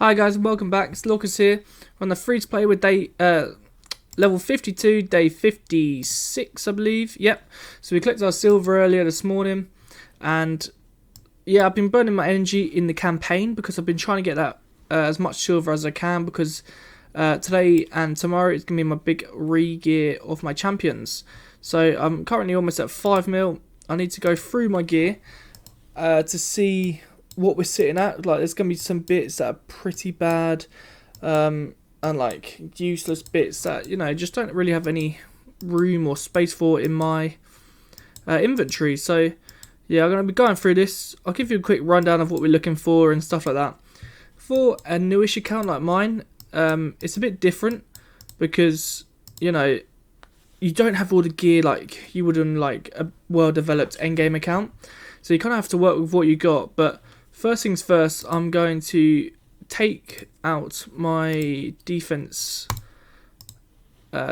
Hi guys and welcome back, it's Lucas here. We're on the free to play with level 52, day 56 I believe, yep. So we collected our silver earlier this morning and yeah, I've been burning my energy in the campaign because I've been trying to get that as much silver as I can because today and tomorrow it's going to be my big re-gear of my champions. So I'm currently almost at 5 mil. I need to go through my gear to see what we're sitting at. Like, there's gonna be some bits that are pretty bad, and like useless bits that just don't really have any room or space for in my inventory. So yeah, I'm gonna be going through this. I'll give you a quick rundown of what we're looking for and stuff like that. For a newish account like mine, it's a bit different because you don't have all the gear like you would on like a well-developed endgame account. So you kind of have to work with what you got. But first things first, I'm going to take out my defense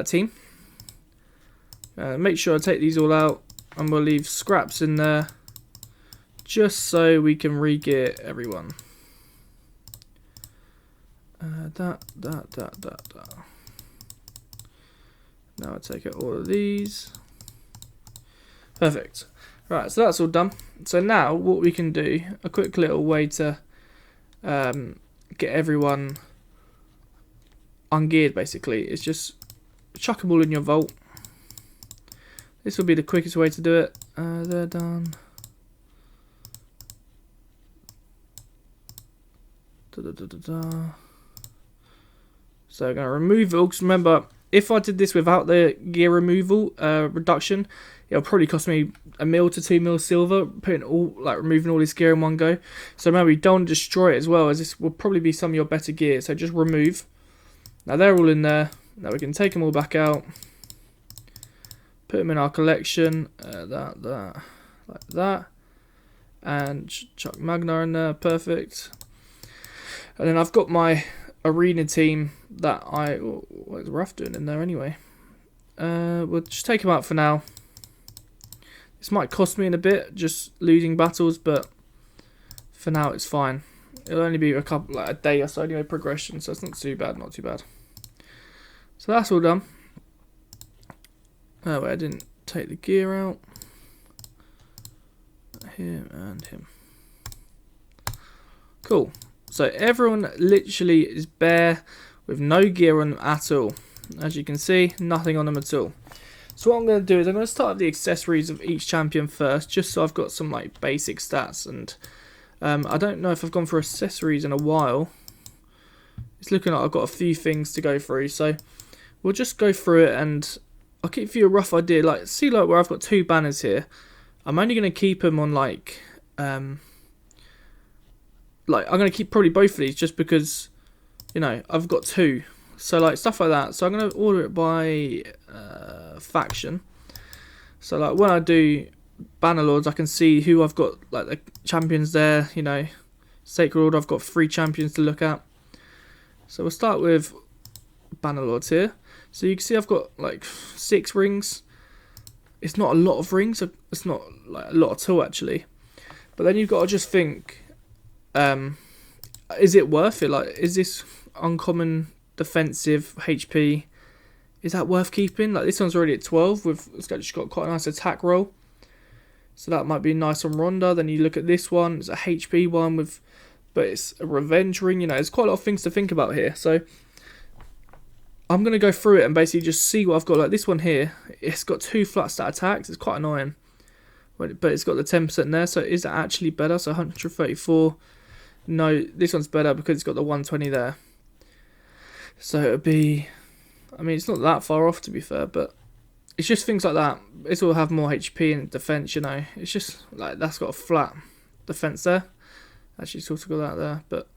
team. Make sure I take these all out, and we'll leave scraps in there just so we can re-gear everyone. That. Now I take out all of these. Perfect. Right, so that's all done. So now what we can do, a quick little way to get everyone ungeared basically, is just chuck them all in your vault. This will be the quickest way to do it. They're done. So I'm going to remove it all, because remember, if I did this without the gear removal reduction, it'll probably cost me $1 mil to 2 mil silver, removing all this gear in one go. So remember, you don't destroy it as well, as this will probably be some of your better gear. So just remove. Now they're all in there. Now we can take them all back out, put them in our collection, like that, and chuck Magna in there, perfect. And then I've got my arena team that what is Ruff doing in there anyway? We'll just take him out for now. This might cost me in a bit, just losing battles, but for now it's fine. It'll only be a day or so anyway, progression, so it's not too bad, not too bad. So that's all done. Oh wait, I didn't take the gear out. Him and him. Cool. So everyone literally is bare with no gear on them at all. As you can see, nothing on them at all. So what I'm going to do is I'm going to start the accessories of each champion first, just so I've got some like basic stats. And I don't know if I've gone for accessories in a while. It's looking like I've got a few things to go through, so we'll just go through it and I'll give you a rough idea. Like, see, like where I've got 2 banners here, I'm only going to keep them on I'm going to keep probably both of these just because I've got 2. So like stuff like that. So I'm going to order it by faction. So like when I do banner lords, I can see who I've got, like the champions there. Sacred Order, I've got 3 champions to look at. So we'll start with banner lords here. So you can see I've got like 6 rings. It's not a lot of rings. It's not like a lot at all actually. But then you've got to just think, is it worth it? Like, is this uncommon defensive HP, is that worth keeping? Like, this one's already at 12 it's got quite a nice attack roll, so that might be nice on Ronda. Then you look at this one, it's a HP one but it's a revenge ring. There's quite a lot of things to think about here. So I'm going to go through it and basically just see what I've got. Like this one here, it's got 2 flat stat attacks. It's quite annoying, but it's got the 10% there. So is that actually better? So 134. No, this one's better because it's got the 120 there. So it'll be, it's not that far off to be fair, but it's just things like that. This will have more HP and defense, It's just like that's got a flat defense there. Actually, it's also got that there, but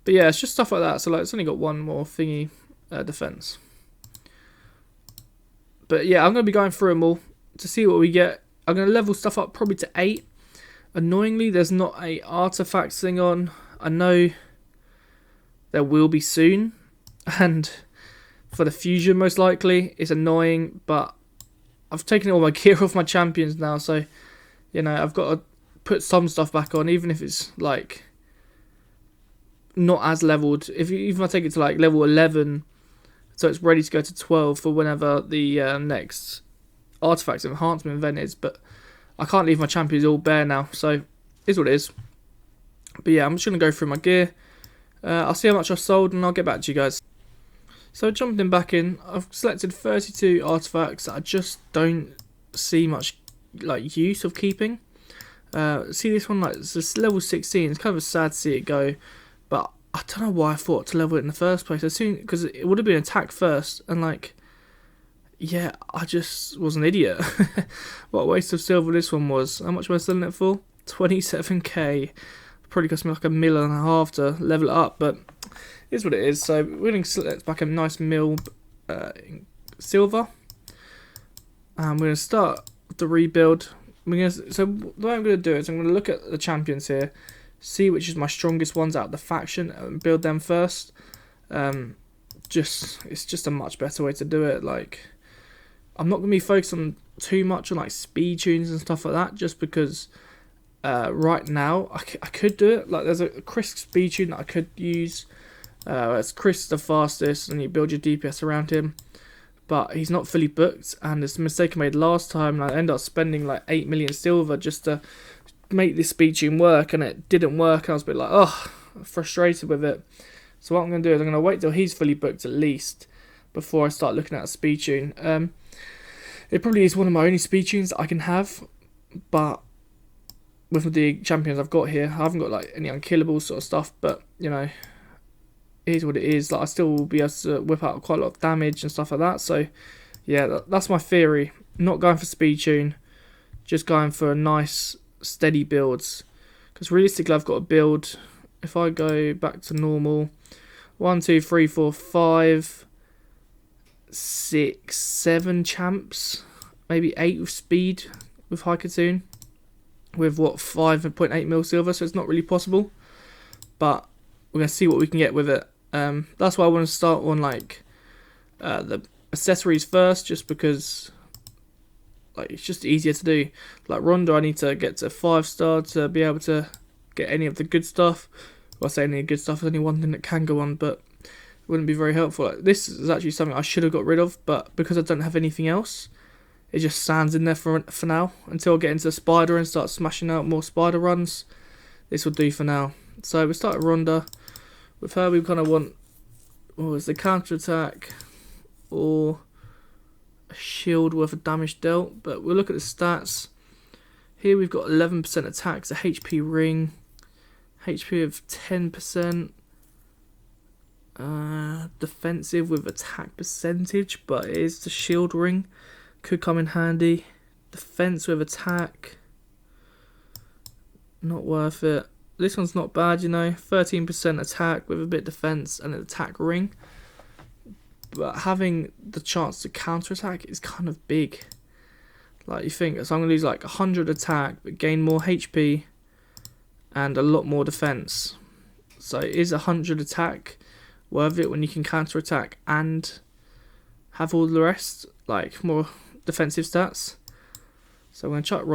yeah, it's just stuff like that. So like it's only got 1 more thingy defense. But yeah, I'm gonna be going through them all to see what we get. I'm gonna level stuff up probably to 8. Annoyingly, there's not a artifact thing on. I know there will be soon. And for the fusion, most likely, it's annoying, but I've taken all my gear off my champions now, so I've got to put some stuff back on, even if it's like not as leveled. Even if I take it to like level 11, so it's ready to go to 12 for whenever the next artifact enhancement event is. But I can't leave my champions all bare now, so is what it is. But yeah, I'm just going to go through my gear. I'll see how much I've sold and I'll get back to you guys. So jumping back in, I've selected 32 artifacts that I just don't see much like use of keeping. See this one, like it's level 16. It's kind of sad to see it go, but I don't know why I thought to level it in the first place. Because it would have been attack first, and like, yeah, I just was an idiot. What a waste of silver this one was. How much am I selling it for? 27k. Probably cost me like $1.5 million to level it up, but it is what it is. So we're going to select back a nice mill silver, and we're going to start the rebuild. So the way I'm going to do it is I'm going to look at the champions here, see which is my strongest ones out of the faction, and build them first. It's just a much better way to do it. Like, I'm not going to be focused on too much on like speed tunes and stuff like that, just because right now I could do it. Like, there's a Chris speed tune that I could use. It's Chris the fastest, and you build your DPS around him. But he's not fully booked, and it's a mistake I made last time, and I ended up spending like 8 million silver just to make this speed tune work, and it didn't work. And I was a bit like, oh, frustrated with it. So what I'm going to do is I'm going to wait till he's fully booked at least before I start looking at a speed tune. It probably is one of my only speed tunes that I can have, but with the champions I've got here, I haven't got like any unkillable sort of stuff, but you know, it is what it is. Like, I still will be able to whip out quite a lot of damage and stuff like that. So yeah, that's my theory. Not going for speed tune, just going for nice steady builds, because realistically I've got to build, if I go back to normal, 1 2 3 4 5 6 7 champs, maybe 8 with speed with Hellhade, with what, 5.8 mil silver. So it's not really possible, but we're going to see what we can get with it. That's why I want to start on like the accessories first, just because like it's just easier to do. Like Ronda, I need to get to 5-star to be able to get any of the good stuff. Well, I say any good stuff, there's only one thing that can go on, but it wouldn't be very helpful. Like, this is actually something I should have got rid of, but because I don't have anything else, it just stands in there for now until I get into Spider and start smashing out more Spider runs. This will do for now. So we start with Ronda. With her, we kind of want, is the counter attack or a shield worth of damage dealt. But we'll look at the stats. Here we've got 11% attacks, a HP ring, HP of 10%, defensive with attack percentage, but it is the shield ring. Could come in handy. Defense with attack, not worth it. This one's not bad, you know, 13% attack with a bit of defense and an attack ring. But having the chance to counter attack is kind of big. Like, you think, so I'm going to lose like 100 attack, but gain more HP and a lot more defense. So is 100 attack worth it when you can counter attack and have all the rest, like more defensive stats? So we're going to chuck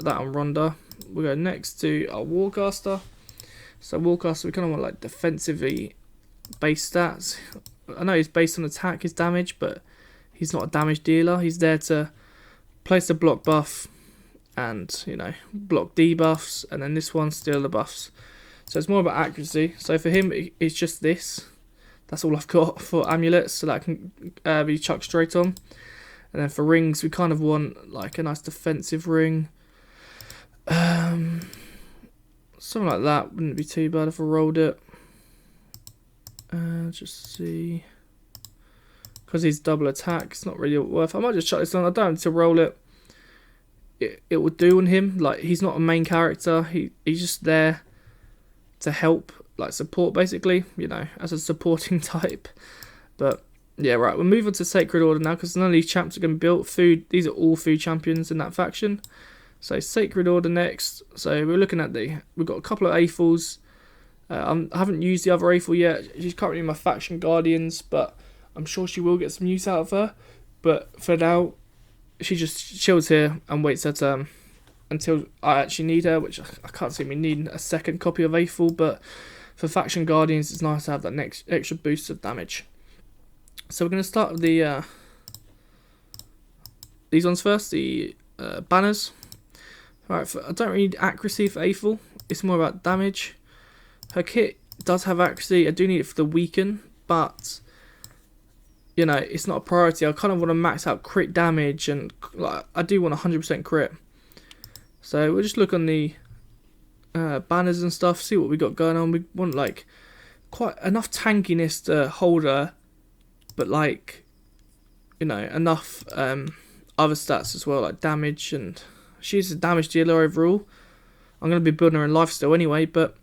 that on Ronda. We'll go next to our Warcaster. So Warcaster, we kind of want like defensively based stats. I know he's based on attack, his damage, but he's not a damage dealer. He's there to place a block buff and, you know, block debuffs, and then this one's steal the buffs. So it's more about accuracy. So for him, it's just this. That's all I've got for amulets, so that can be chucked straight on. And then for rings, we kind of want like a nice defensive ring. Something like that wouldn't be too bad if I rolled it. Just see, because he's double attack, it's not really worth. I might just chuck this on. I don't have to roll it. It would do on him. Like, he's not a main character. He's just there to help, like support basically. You know, as a supporting type. But yeah, right. We'll move on to Sacred Order now, because none of these champs are going to be built. Food. These are all food champions in that faction. So Sacred Order next. So we're looking at we've got a couple of Aethels. I haven't used the other Aethel yet. She's currently in my faction Guardians, but I'm sure she will get some use out of her. But for now, she just chills here and waits her turn until I actually need her, which I can't see me needing a second copy of Aethel, but for faction guardians, it's nice to have that next extra boost of damage. So we're going to start with the these ones first, the banners. Alright, I don't really need accuracy for Aethel, it's more about damage. Her kit does have accuracy, I do need it for the weaken, but you know, it's not a priority. I kind of want to max out crit damage, and like, I do want 100% crit. So we'll just look on the banners and stuff, see what we got going on. We want like quite enough tankiness to hold her, but like, you know, enough other stats as well, like damage, and she's a damage dealer overall. I'm going to be building her in lifesteal anyway, but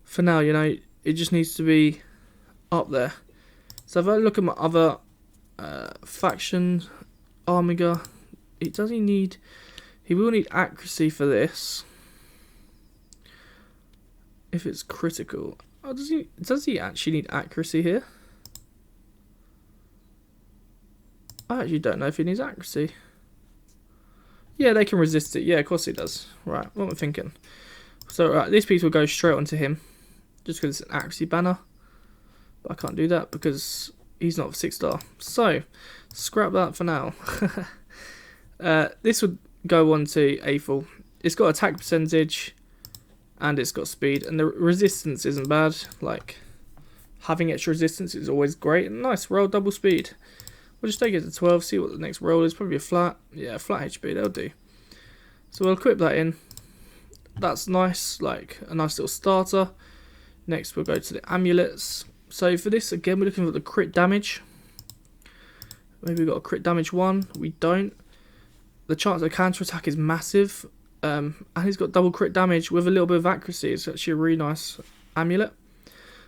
for now, you know, it just needs to be up there. So if I look at my other faction, Armiger, he will need accuracy for this. If it's critical. Oh, does he actually need accuracy here? I actually don't know if he needs accuracy. Yeah, they can resist it. Yeah, of course he does. Right, what am I thinking? So right, this piece will go straight onto him, just because it's an accuracy banner. But I can't do that because he's not a 6-star. So, scrap that for now. This would go on to Aethel. It's got attack percentage, and it's got speed, and the resistance isn't bad. Like, having extra resistance is always great. Nice, roll double speed. We'll just take it to 12, see what the next roll is. Probably a flat. Yeah, flat HP, that'll do. So we'll equip that in. That's nice, like a nice little starter. Next we'll go to the amulets. So for this, again, we're looking for the crit damage. Maybe we've got a crit damage 1. We don't. The chance of counter attack is massive. And he's got double crit damage with a little bit of accuracy. It's actually a really nice amulet.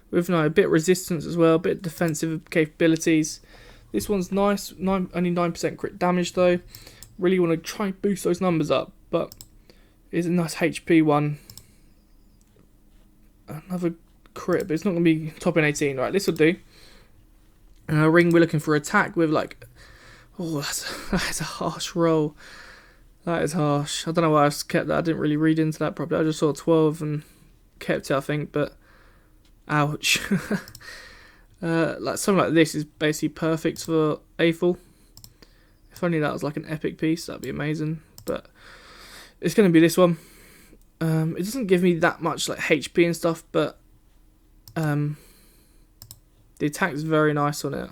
With a bit of resistance as well, a bit of defensive capabilities. This one's nice, only 9% crit damage though. Really want to try and boost those numbers up, but it's a nice HP one. Another crit, but it's not going to be top in 18. Right, this will do. Ring, we're looking for attack with like, oh, that's a harsh roll. That is harsh. I don't know why I kept that. I didn't really read into that properly. I just saw 12 and kept it, I think, but ouch. Like something like this is basically perfect for Aethel. If only that was like an epic piece, that'd be amazing. But it's going to be this one. It doesn't give me that much like HP and stuff, but the attack's very nice on it.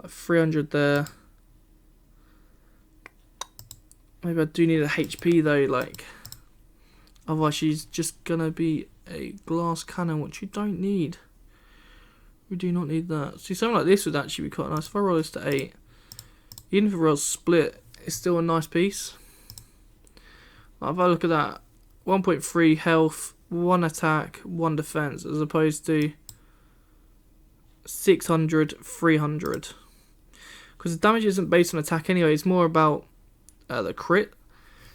Like 300 there. Maybe I do need a HP though, like otherwise she's just gonna be a glass cannon, which you don't need. We do not need that. See, something like this would actually be quite nice. If I roll this to 8, even if it rolls split, it's still a nice piece. Like if I look at that, 1.3 health, 1 attack, 1 defense, as opposed to 600, 300. Because the damage isn't based on attack anyway, it's more about the crit.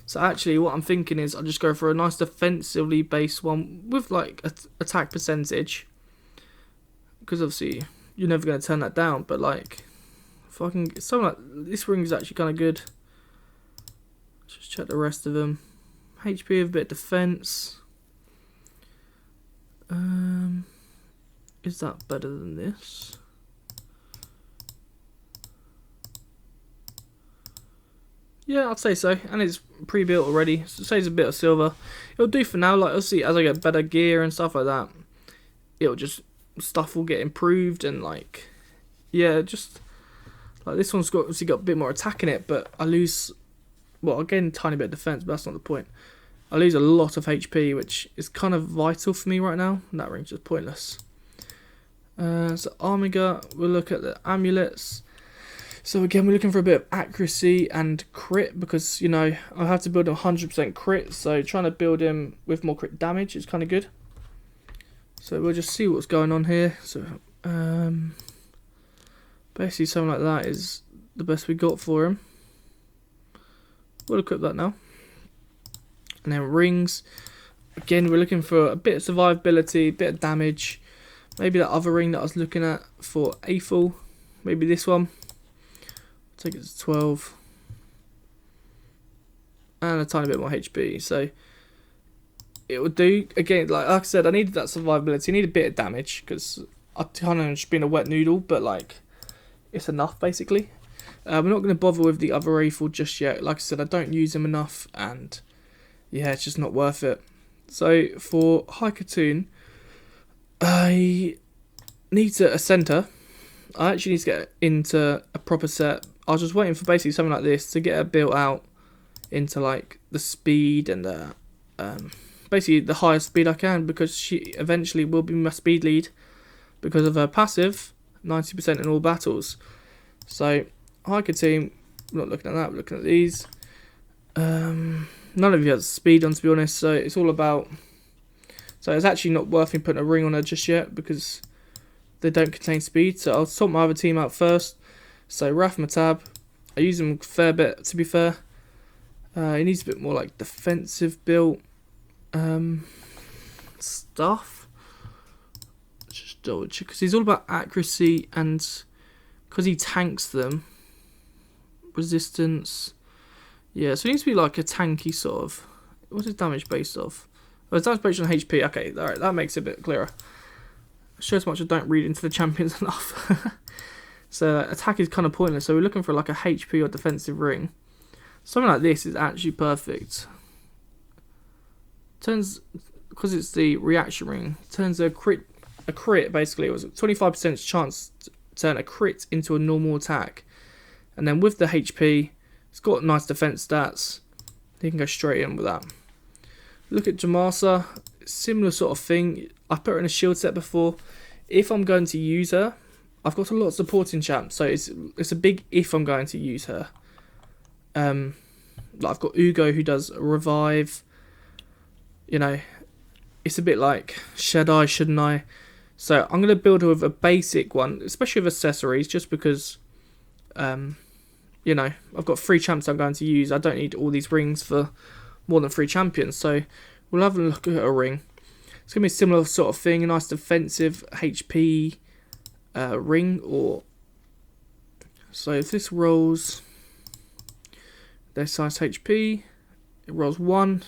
So actually what I'm thinking is I'll just go for a nice defensively based one with like attack percentage. Because obviously you're never going to turn that down, but like if I can get something like this, ring is actually kind of good. Let's just check the rest of them. HP with a bit of defense. Is that better than this? Yeah, I'd say so, and it's pre-built already, so it saves a bit of silver. It'll do for now. Like, obviously as I get better gear and stuff like that, it'll just, stuff will get improved, and like, yeah, just like this one's got obviously got a bit more attack in it, but I lose, well, again, tiny bit of defense, but that's not the point. I lose a lot of HP, which is kind of vital for me right now, and that ring's just pointless. So Armiger, we'll look at the amulets. So again, we're looking for a bit of accuracy and crit, because, you know, I have to build him 100% crit, so trying to build him with more crit damage is kind of good. So we'll just see what's going on here. So basically something like that is the best we got for him. We'll equip that now. And then rings. Again, we're looking for a bit of survivability, a bit of damage. Maybe that other ring that I was looking at for Aethel. Maybe this one. Take it to 12. And a tiny bit more HP. So it would do. Again, like I said, I needed that survivability. I need a bit of damage because I kind of just been a wet noodle, but like it's enough basically. We're not going to bother with the other rifle just yet. Like I said, I don't use them enough, and yeah, it's just not worth it. So for High Cartoon, I need a center. I actually need to get into a proper set. I was just waiting for basically something like this to get her built out into like the speed and basically the highest speed I can, because she eventually will be my speed lead because of her passive 90% in all battles. So High Cartoon, we're not looking at that, we're looking at these. None of you has speed on, to be honest, so it's all about. So it's actually not worth me putting a ring on her just yet because they don't contain speed. So I'll sort my other team out first. So Raf Matab, I use him a fair bit, to be fair. He needs a bit more like defensive built stuff. Just double check, because he's all about accuracy, and because he tanks them, resistance. Yeah, so he needs to be like a tanky sort of. What's his damage based off? Oh, his damage based on HP. Okay, alright, that makes it a bit clearer. Shows much I don't read into the champions enough. So attack is kind of pointless. So we're looking for like a HP or defensive ring. Something like this is actually perfect. Turns, because it's the reaction ring, turns a crit basically. It was a 25% chance to turn a crit into a normal attack. And then with the HP, it's got nice defense stats. You can go straight in with that. Look at Jamasa, similar sort of thing. I put her in a shield set before. If I'm going to use her, I've got a lot of supporting champs, so it's a big if I'm going to use her. Like I've got Ugo who does revive. You know, it's a bit like, should I, shouldn't I? So I'm going to build her with a basic one, especially with accessories, just because, you know, I've got 3 champs I'm going to use. I don't need all these rings for more than 3 champions. So we'll have a look at a ring. It's going to be a similar sort of thing, a nice defensive HP ring. Or so if this rolls their size HP, it rolls 1.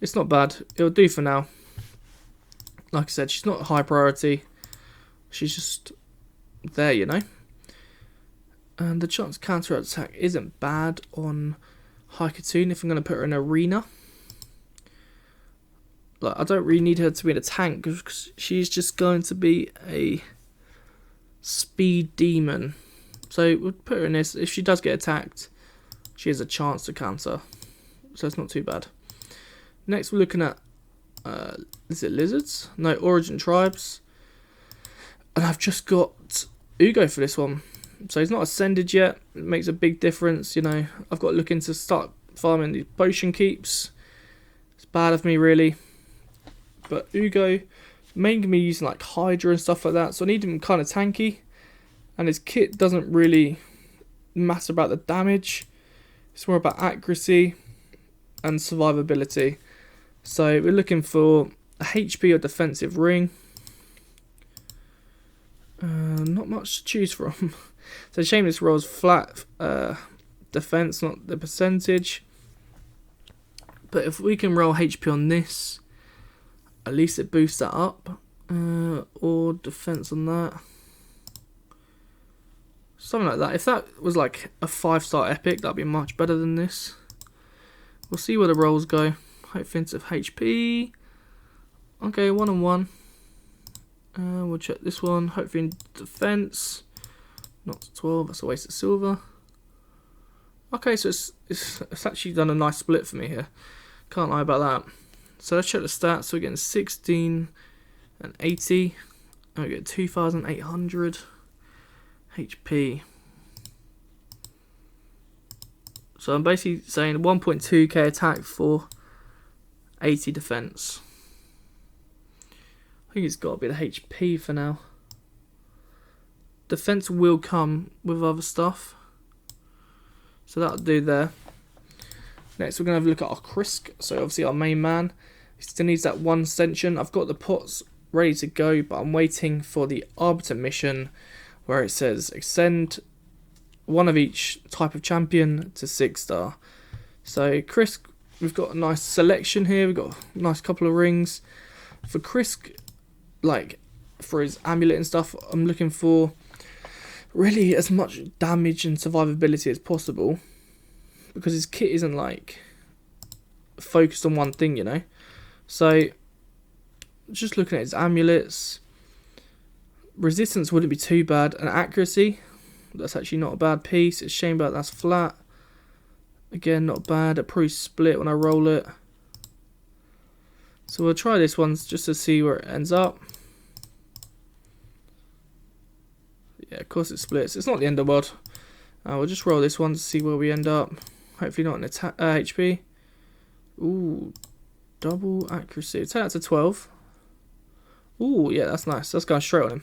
It's not bad. It'll do for now. Like I said, she's not a high priority. She's just there, you know. And the chance counter attack isn't bad on High Cartoon if I'm going to put her in arena. Like, I don't really need her to be in a tank because she's just going to be a speed demon. So we'll put her in this. If she does get attacked, she has a chance to counter. So it's not too bad. Next we're looking at, is it lizards? No, origin tribes. And I've just got Ugo for this one. So he's not ascended yet. It makes a big difference, you know. I've got to look into start farming these potion keeps. It's bad of me, really. But Ugo, mainly me using like Hydra and stuff like that. So I need him kind of tanky. And his kit doesn't really matter about the damage. It's more about accuracy and survivability. So we're looking for a HP or defensive ring. Not much to choose from. So Shameless rolls flat defense, not the percentage. But if we can roll HP on this, at least it boosts that up. Or defense on that. Something like that. If that was like a 5-star epic, that'd be much better than this. We'll see where the rolls go. Offensive HP. Okay, 1 and 1. We'll check this one. Hopefully in defense. Not 12. That's a waste of silver. Okay, so it's actually done a nice split for me here. Can't lie about that. So let's check the stats. So we're getting 16 and 80. And we get 2,800 HP. So I'm basically saying 1.2k attack for 80 defense. I think it's got to be the HP for now. Defense will come with other stuff. So that'll do there. Next we're going to have a look at our Krisk. So obviously our main man. He still needs that 1 ascension. I've got the pots ready to go, but I'm waiting for the Arbiter mission where it says extend 1 of each type of champion to 6-star. So Chris, we've got a nice selection here. We've got a nice couple of rings. For Chris, like for his amulet and stuff, I'm looking for really as much damage and survivability as possible, because his kit isn't like focused on one thing, you know. So just looking at his amulets, resistance wouldn't be too bad, and accuracy, that's actually not a bad piece. It's a shame about that's flat. Again, not bad. It probably split when I roll it. So we'll try this one just to see where it ends up. Yeah, of course it splits. It's not the end of the world. We'll just roll this one to see where we end up. Hopefully not an attack HP. Ooh, double accuracy. Turn that to 12. Ooh, yeah, that's nice. That's going straight on him.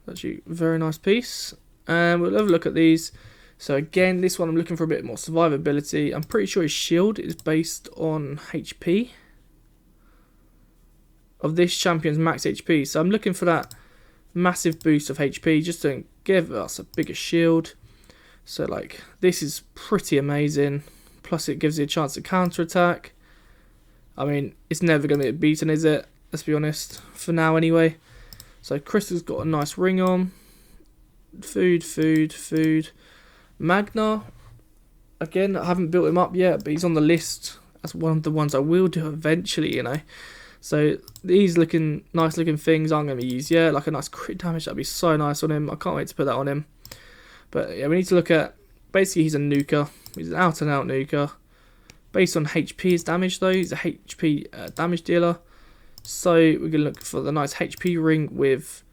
Actually, very nice piece. And we'll have a look at these. So again, this one I'm looking for a bit more survivability. I'm pretty sure his shield is based on HP of this champion's max HP. So I'm looking for that massive boost of HP just to give us a bigger shield. So like, this is pretty amazing. Plus it gives you a chance to counter attack. I mean, it's never going to get beaten, is it? Let's be honest, for now anyway. So Crystal's got a nice ring on. Food. Magna, again, I haven't built him up yet, but he's on the list as one of the ones I will do eventually, you know. So these nice looking things aren't going to be used yet. Like a nice crit damage, that'd be so nice on him. I can't wait to put that on him. But yeah, we need to look at, basically he's a nuker. He's an out and out nuker. Based on HP's damage though, he's a HP damage dealer. So we're going to look for the nice HP ring with...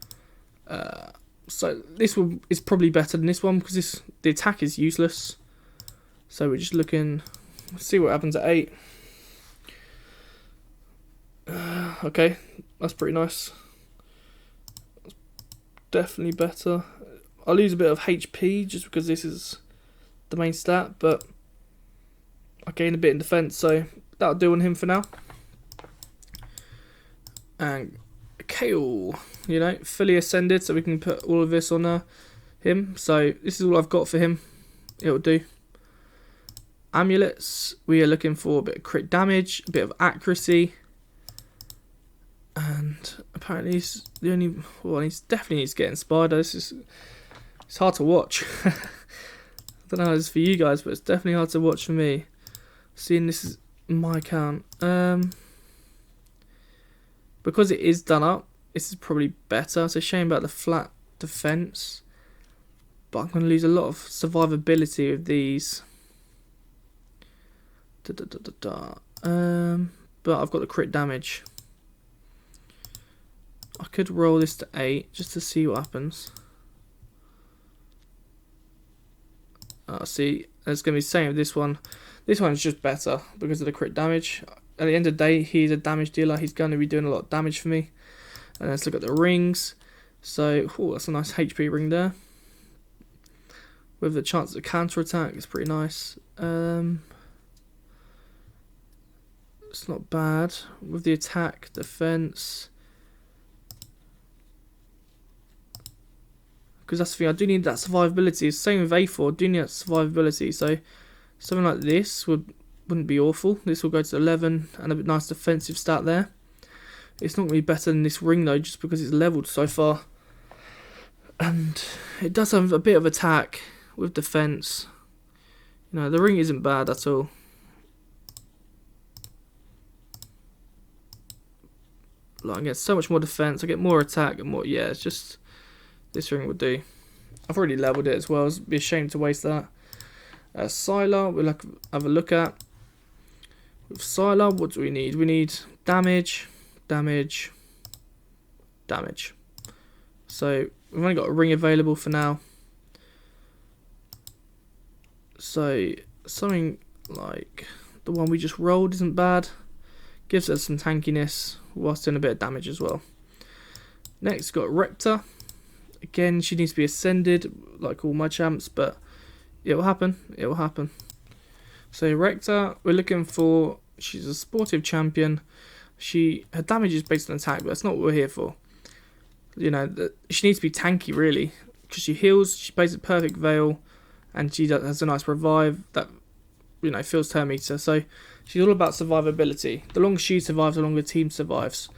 so this one is probably better than this one, because the attack is useless. So we're just looking... Let's see what happens at 8. Okay, that's pretty nice. That's definitely better. I lose a bit of HP just because this is the main stat, but I gain a bit in defense, so that'll do on him for now. And Kale, you know, fully ascended, so we can put all of this on him. So this is all I've got for him. It'll do. Amulets, we are looking for a bit of crit damage, a bit of accuracy, and apparently he's the only... Well, he's definitely needs to get inspired. It's hard to watch. I don't know how it's for you guys, but it's definitely hard to watch for me, seeing this is my account. Because it is done up, this is probably better. It's a shame about the flat defense, but I'm going to lose a lot of survivability with these. But I've got the crit damage. I could roll this to 8 just to see what happens. See, it's going to be the same with this one. This one's just better because of the crit damage. At the end of the day, he's a damage dealer. He's going to be doing a lot of damage for me. And let's look at the rings. So, that's a nice HP ring there. With the chance of counter attack, it's pretty nice. It's not bad. With the attack, defense. Because that's the thing, I do need that survivability. Same with A4, I do need that survivability. So, something like this wouldn't be awful. This will go to 11 and a bit nice defensive stat there. It's not going to be better than this ring though, just because it's leveled so far. And it does have a bit of attack with defense. You know, the ring isn't bad at all. Like, I get so much more defense, I get more attack and more... Yeah, it's just... This ring would do. I've already leveled it as well, it'd be a shame to waste that. Sylar, we'll have a look at. With Sylar, what do we need? We need damage, damage, damage. So we've only got a ring available for now. So something like the one we just rolled isn't bad. Gives us some tankiness whilst doing a bit of damage as well. Next, got Rector. Again, she needs to be ascended like all my champs, but it will happen. It will happen. So Rector, we're looking for... She's a sportive champion. Her damage is based on attack, but that's not what we're here for. You know, she needs to be tanky really, because she heals. She plays a perfect veil, and she has a nice revive that feels turn meter. So she's all about survivability. The longer she survives, the longer the team survives.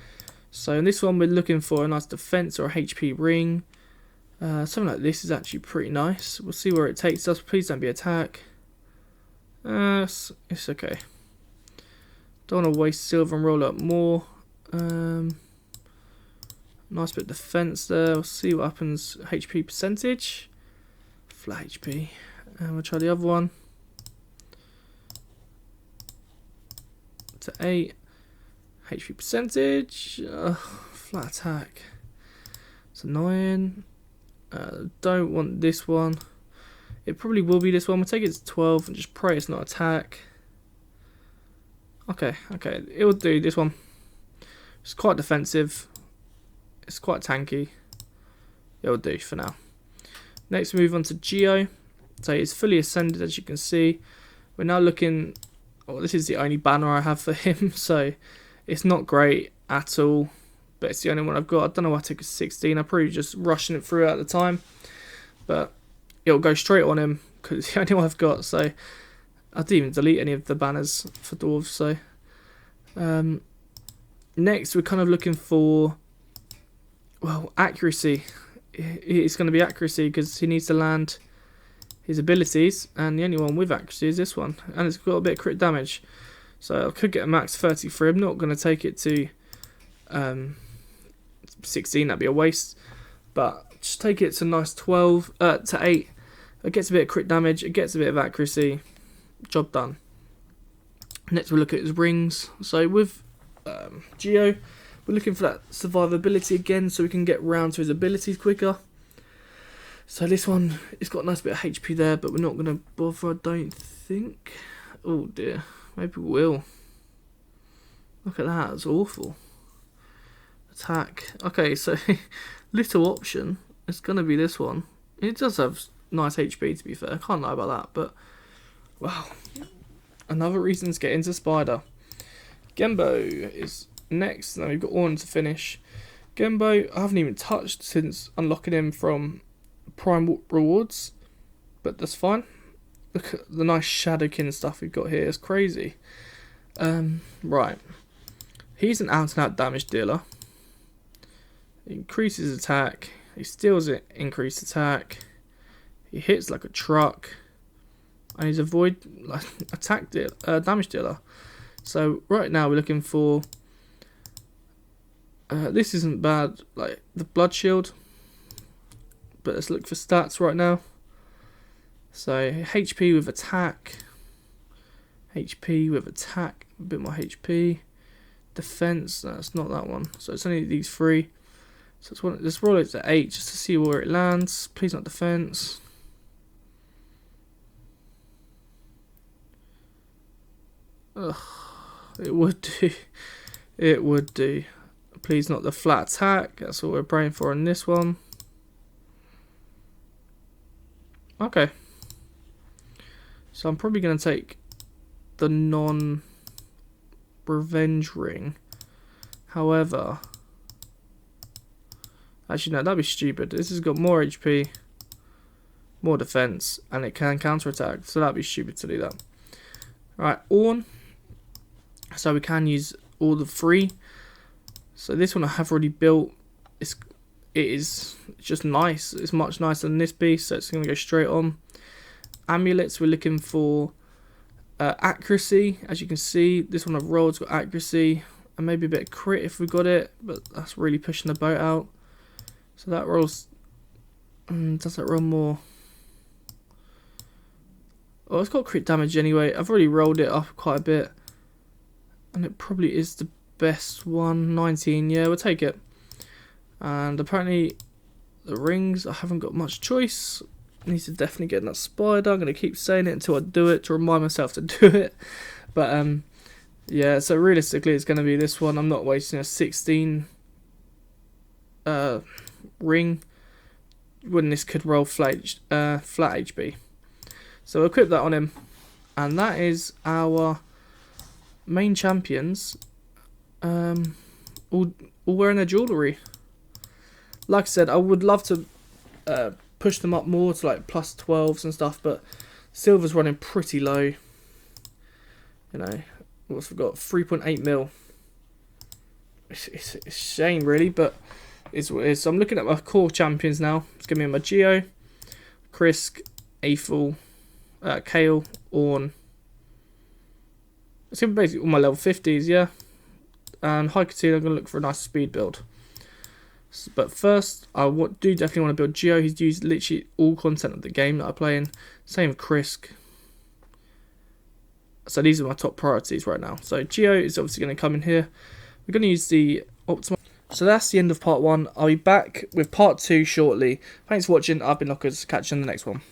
So in this one, we're looking for a nice defense or a HP ring. Something like this is actually pretty nice. We'll see where it takes us. Please don't be attack. It's okay. Don't want to waste silver and roll up more. Nice bit of defense there. We'll see what happens. HP percentage. Flat HP. And we'll try the other one. To 8. HP percentage. Flat attack. It's annoying. Don't want this one. It probably will be this one. We'll take it to 12 and just pray it's not attack. Okay, it will do this one. It's quite defensive. It's quite tanky. It will do for now. Next, we move on to Geo. So it's fully ascended, as you can see. We're now looking. Oh, this is the only banner I have for him, so it's not great at all. But it's the only one I've got. I don't know why I took a 16. I'm probably just rushing it through at the time. But it'll go straight on him because it's the only one I've got. So I didn't even delete any of the banners for dwarves. So next, we're kind of looking for, well, accuracy. It's going to be accuracy because he needs to land his abilities, and the only one with accuracy is this one, and it's got a bit of crit damage. So I could get a max 33. I'm not going to take it to 16. That'd be a waste. But just take it to nice 12 to 8. It gets a bit of crit damage. It gets a bit of accuracy. Job done. Next, we'll look at his rings. So with Geo, we're looking for that survivability again, so we can get round to his abilities quicker. So this one, it's got a nice bit of HP there, but we're not going to bother, I don't think. Oh dear, maybe we will. Look at that, it's awful. Attack. Okay, so little option, it's going to be this one. It does have nice HP, to be fair, I can't lie about that, but wow. Another reason to get into Spider. Gembo is next, now we've got Orn to finish. Gembo, I haven't even touched since unlocking him from Prime Rewards, but that's fine. Look at the nice Shadowkin stuff we've got here, it's crazy. Right, he's an out and out damage dealer. He increases attack, he steals it, increased attack, he hits like a truck, and he's a void attack damage dealer. So right now we're looking for, this isn't bad, like the blood shield, but let's look for stats right now. So HP with attack, HP with attack, a bit more HP, defense, that's not that one, so it's only these three. So let's roll it to 8 just to see where it lands. Please not defense. Ugh, it would do. It would do. Please not the flat attack. That's what we're praying for in this one. Okay. So I'm probably going to take the non-revenge ring. However, actually no, that'd be stupid. This has got more HP, more defense, and it can counter attack. So that'd be stupid to do that. Right, Orn. So we can use all the three. So this one I have already built. It is just nice. It's much nicer than this piece, so it's going to go straight on. Amulets, we're looking for accuracy. As you can see, this one I've rolled, got accuracy and maybe a bit of crit if we got it, but that's really pushing the boat out. So that rolls. Does that roll more? Oh, it's got crit damage anyway. I've already rolled it up quite a bit, and it probably is the best one. 19, yeah, we'll take it. And apparently the rings, I haven't got much choice. I need to definitely get that spider. I'm going to keep saying it until I do it to remind myself to do it. But yeah, so realistically it's going to be this one. I'm not wasting a 16 ring when this could roll flat HB. So we'll equip that on him, and that is our main champions, all wearing their jewellery. Like I said, I would love to push them up more to like plus 12s and stuff, but silver's running pretty low. You know, what's we got? 3.8 mil. It's a shame, really, but it's what it is. So I'm looking at my core champions now. It's going to be my Geo, Krisk, Aethel, Kale, Ornn. It's going to be basically all my level 50s, yeah. And High Couture, I'm going to look for a nice speed build. But first, I do definitely want to build Geo. He's used literally all content of the game that I play in. Same with Krisk. So these are my top priorities right now. So Geo is obviously going to come in here. We're going to use the Optimiser. So that's the end of part 1. I'll be back with part 2 shortly. Thanks for watching. I've been Lockers. Catch you in the next one.